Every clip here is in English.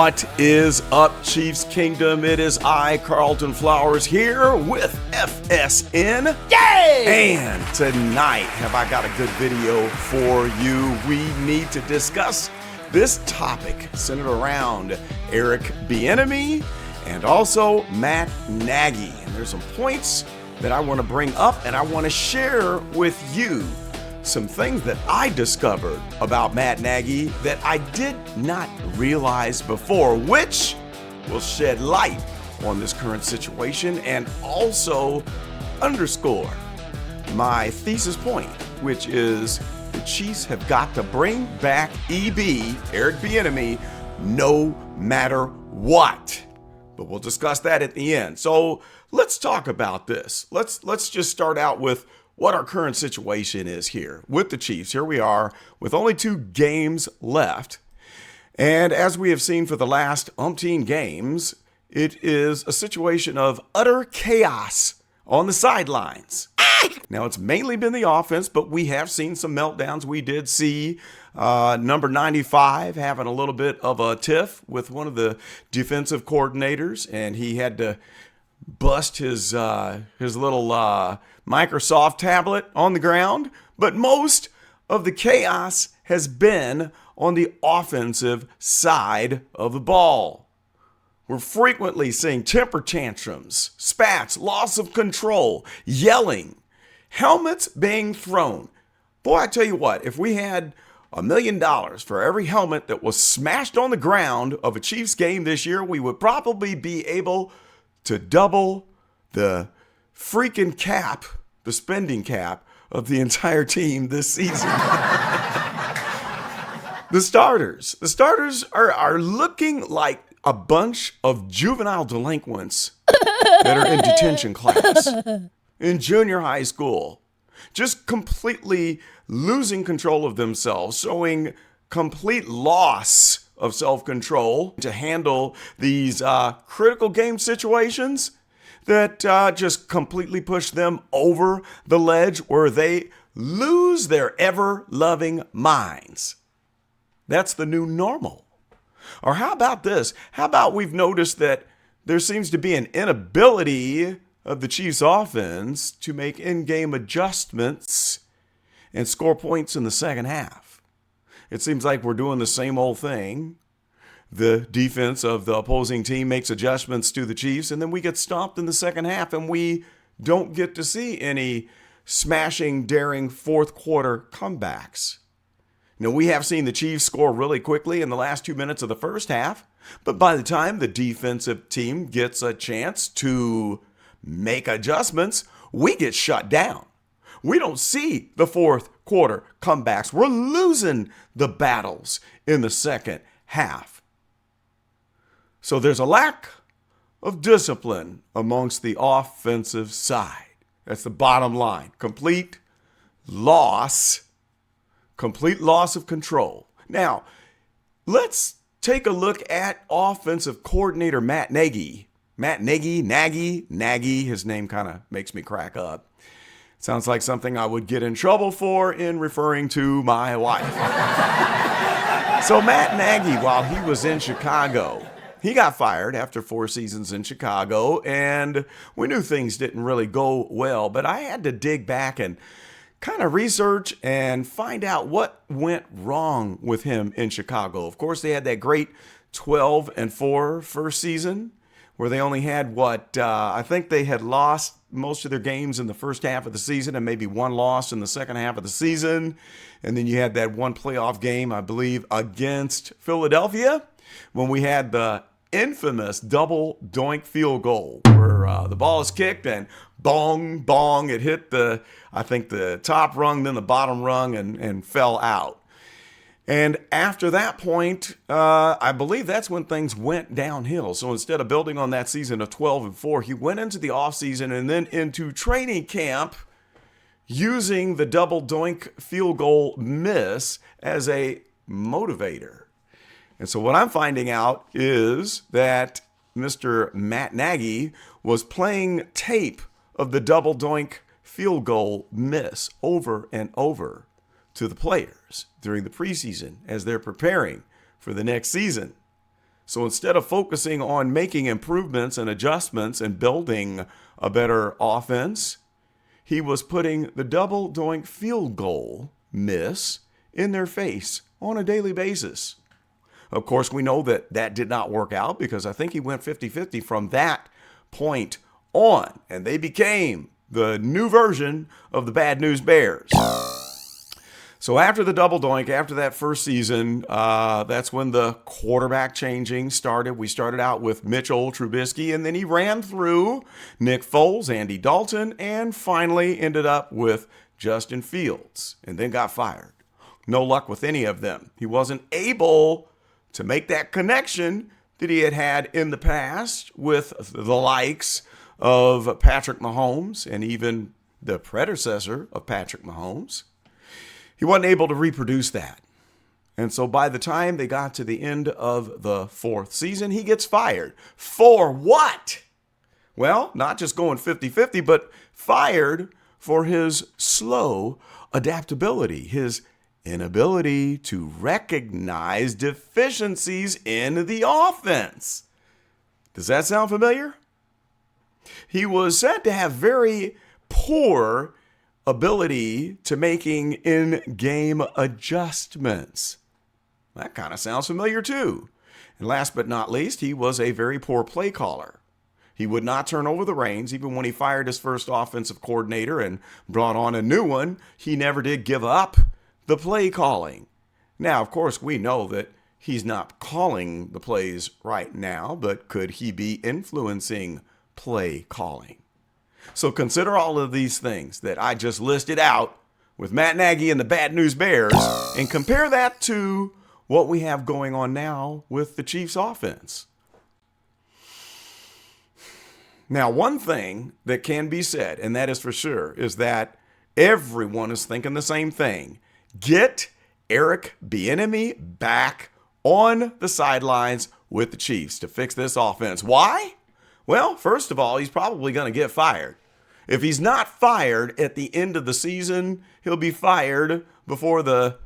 What is up, Chiefs Kingdom? It is I, Carlton Flowers, here with FSN. Yay! And tonight, have I got a good video for you? We need to discuss this topic centered around Eric Bieniemy and also Matt Nagy. And there's some points that I want to bring up and I want to share with you. Some things that I discovered about Matt Nagy that I did not realize before, which will shed light on this current situation and also underscore my thesis point, which is the Chiefs have got to bring back EB, Eric Bieniemy, no matter what. But we'll discuss that at the end. So let's talk about this. Let's just start out with what our current situation is here with the Chiefs. Here we are with only 2 games left. And as we have seen for the last umpteen games, it is a situation of utter chaos on the sidelines. Now, it's mainly been the offense, but we have seen some meltdowns. We did see number 95 having a little bit of a tiff with one of the defensive coordinators, and he had to bust his little Microsoft tablet on the ground. But most of the chaos has been on the offensive side of the ball. We're frequently seeing temper tantrums, spats, loss of control, yelling, helmets being thrown. Boy, I tell you what, if we had $1 million for every helmet that was smashed on the ground of a Chiefs game this year, we would probably be able to double the freaking cap, the spending cap of the entire team this season. The starters are looking like a bunch of juvenile delinquents that are in detention class in junior high school, just completely losing control of themselves, showing complete loss of self-control to handle these critical game situations that just completely push them over the ledge where they lose their ever-loving minds. That's the new normal. Or how about this? How about we've noticed that there seems to be an inability of the Chiefs offense to make in-game adjustments and score points in the second half. It seems like we're doing the same old thing. The defense of the opposing team makes adjustments to the Chiefs, and then we get stomped in the second half, and we don't get to see any smashing, daring fourth quarter comebacks. Now, we have seen the Chiefs score really quickly in the last 2 minutes of the first half, but by the time the defensive team gets a chance to make adjustments, we get shut down. We don't see the fourth quarter comebacks. We're losing the battles in the second half. So there's a lack of discipline amongst the offensive side. That's the bottom line. Complete loss of control. Now, let's take a look at offensive coordinator Matt Nagy. Matt Nagy. His name kind of makes me crack up. Sounds like something I would get in trouble for in referring to my wife. So Matt Nagy, while he was in Chicago, he got fired after 4 seasons in Chicago, and we knew things didn't really go well, but I had to dig back and kind of research and find out what went wrong with him in Chicago. Of course, they had that great 12-4 first season where they only had I think they had lost most of their games in the first half of the season and maybe one loss in the second half of the season. And then you had that one playoff game, I believe, against Philadelphia when we had the infamous double doink field goal where the ball is kicked and bong, bong, it hit the top rung, then the bottom rung and fell out. And after that point, I believe that's when things went downhill. So instead of building on that season of 12-4, he went into the offseason and then into training camp using the double doink field goal miss as a motivator. And so what I'm finding out is that Mr. Matt Nagy was playing tape of the double doink field goal miss over and over to the players during the preseason as they're preparing for the next season. So instead of focusing on making improvements and adjustments and building a better offense, he was putting the double doink field goal miss in their face on a daily basis. Of course, we know that that did not work out because I think he went 50-50 from that point on, and they became the new version of the Bad News Bears. So after the double doink, after that first season, that's when the quarterback changing started. We started out with Mitchell Trubisky, and then he ran through Nick Foles, Andy Dalton, and finally ended up with Justin Fields, and then got fired. No luck with any of them. He wasn't able to make that connection that he had in the past with the likes of Patrick Mahomes and even the predecessor of Patrick Mahomes. He wasn't able to reproduce that. And so by the time they got to the end of the fourth season, he gets fired. For what? Well, not just going 50-50, but fired for his slow adaptability, his inability to recognize deficiencies in the offense. Does that sound familiar? He was said to have very poor ability to making in-game adjustments. That kind of sounds familiar too. And last but not least, he was a very poor play caller. He would not turn over the reins. Even when he fired his first offensive coordinator and brought on a new one, he never did give up the play calling. Now, of course, we know that he's not calling the plays right now, but could he be influencing play calling? So consider all of these things that I just listed out with Matt Nagy and the Bad News Bears and compare that to what we have going on now with the Chiefs offense. Now, one thing that can be said, and that is for sure, is that everyone is thinking the same thing. Get Eric Bieniemy back on the sidelines with the Chiefs to fix this offense. Why? Well, first of all, he's probably going to get fired. If he's not fired at the end of the season, he'll be fired before before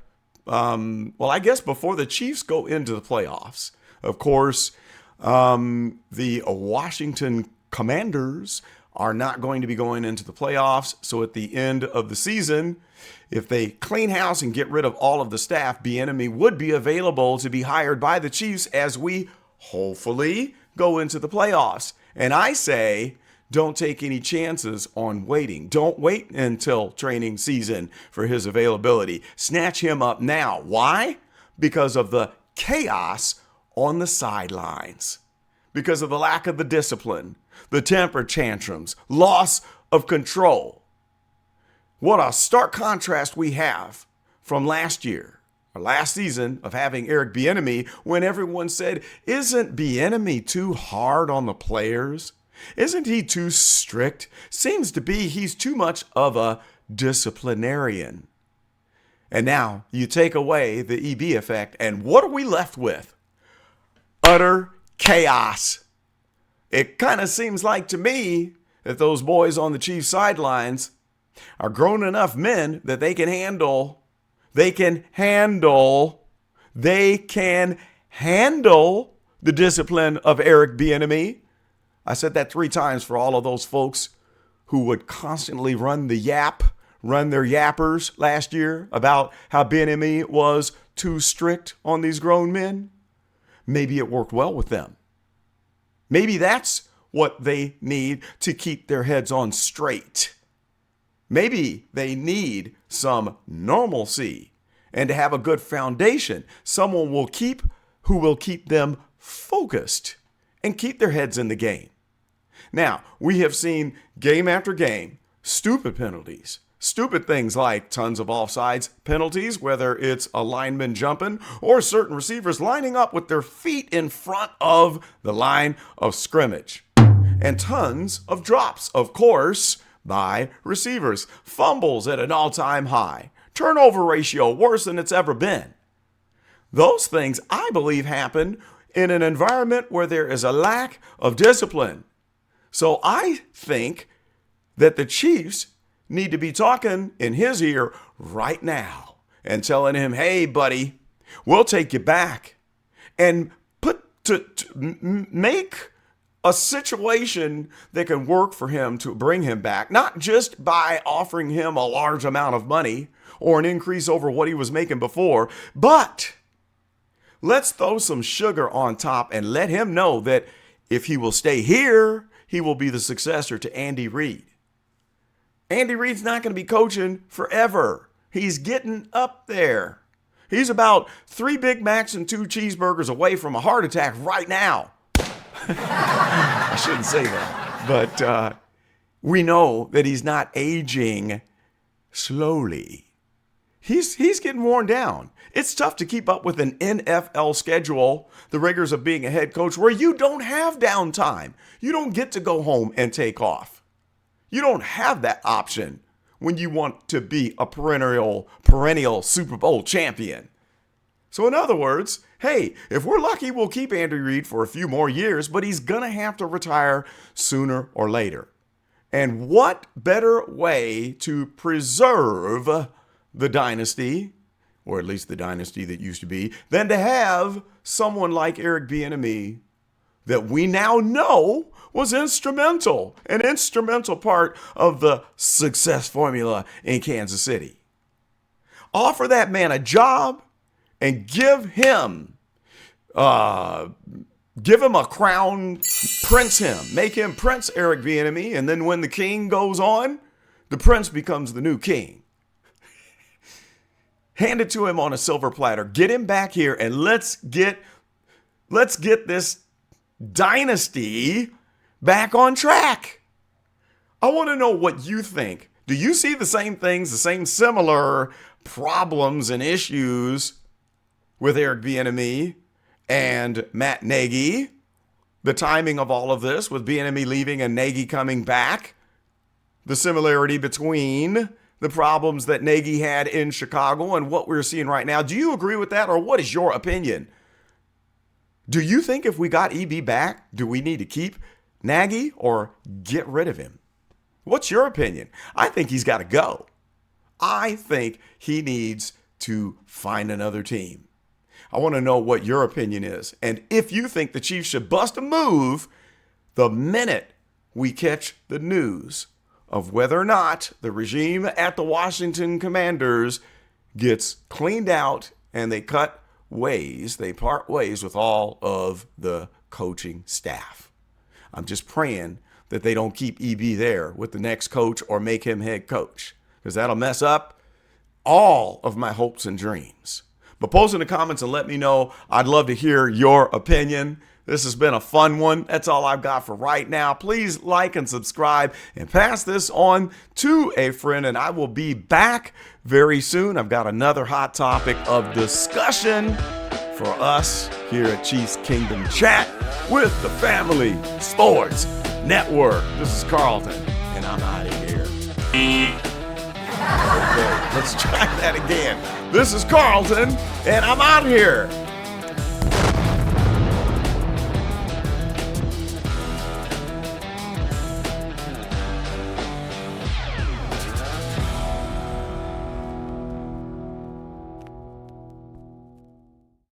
the Chiefs go into the playoffs. Of course, the Washington Commanders are not going to be going into the playoffs. So at the end of the season, if they clean house and get rid of all of the staff, Bieniemy would be available to be hired by the Chiefs as we hopefully go into the playoffs. And I say, don't take any chances on waiting. Don't wait until training season for his availability. Snatch him up now. Why? Because of the chaos on the sidelines. Because of the lack of the discipline, the temper tantrums, loss of control. What a stark contrast we have from last year, or last season, of having Eric Bieniemy when everyone said, isn't Bieniemy too hard on the players? Isn't he too strict? Seems to be he's too much of a disciplinarian. And now you take away the EB effect, and what are we left with? Utter chaos. It kind of seems like to me that those boys on the Chiefs sidelines are grown enough men that they can handle the discipline of Eric Bieniemy. I said that 3 times for all of those folks who would constantly run their yappers last year about how Bieniemy was too strict on these grown men. Maybe it worked well with them. Maybe that's what they need to keep their heads on straight. Maybe they need some normalcy and to have a good foundation. Someone who will keep them focused and keep their heads in the game. Now, we have seen game after game stupid penalties. Stupid things like tons of offsides penalties, whether it's a lineman jumping or certain receivers lining up with their feet in front of the line of scrimmage. And tons of drops, of course, by receivers. Fumbles at an all-time high. Turnover ratio worse than it's ever been. Those things, I believe, happen in an environment where there is a lack of discipline. So I think that the Chiefs need to be talking in his ear right now and telling him, hey, buddy, we'll take you back and put to make a situation that can work for him to bring him back, not just by offering him a large amount of money or an increase over what he was making before, but let's throw some sugar on top and let him know that if he will stay here, he will be the successor to Andy Reid. Andy Reid's not going to be coaching forever. He's getting up there. He's about 3 Big Macs and 2 cheeseburgers away from a heart attack right now. I shouldn't say that. But we know that he's not aging slowly. He's getting worn down. It's tough to keep up with an NFL schedule, the rigors of being a head coach, where you don't have downtime. You don't get to go home and take off. You don't have that option when you want to be a perennial Super Bowl champion. So in other words, hey, if we're lucky, we'll keep Andy Reid for a few more years, but he's going to have to retire sooner or later. And what better way to preserve the dynasty, or at least the dynasty that used to be, than to have someone like Eric Bieniemy that we now know was an instrumental part of the success formula in Kansas City. Offer that man a job and give him a crown, prince him, make him Prince Eric Bieniemy, and then when the king goes on, the prince becomes the new king. Hand it to him on a silver platter. Get him back here and let's get this dynasty back on track. I want to know what you think. Do you see the same things, the same similar problems and issues with Eric Bieniemy and Matt Nagy? The timing of all of this with Bieniemy leaving and Nagy coming back. The similarity between the problems that Nagy had in Chicago and what we're seeing right now. Do you agree with that, or what is your opinion? Do you think if we got EB back, do we need to keep Nagy or get rid of him? What's your opinion? I think he's got to go. I think he needs to find another team. I want to know what your opinion is. And if you think the Chiefs should bust a move the minute we catch the news of whether or not the regime at the Washington Commanders gets cleaned out and they part ways with all of the coaching staff. I'm just praying that they don't keep EB there with the next coach or make him head coach, because that'll mess up all of my hopes and dreams. But post in the comments and let me know. I'd love to hear your opinion. This has been a fun one. That's all I've got for right now. Please like and subscribe and pass this on to a friend, and I will be back very soon. I've got another hot topic of discussion for us here at Chiefs Kingdom Chat with the Family Sports Network. This is Carlton, and I'm out of here. Okay, let's try that again. This is Carlton, and I'm out here.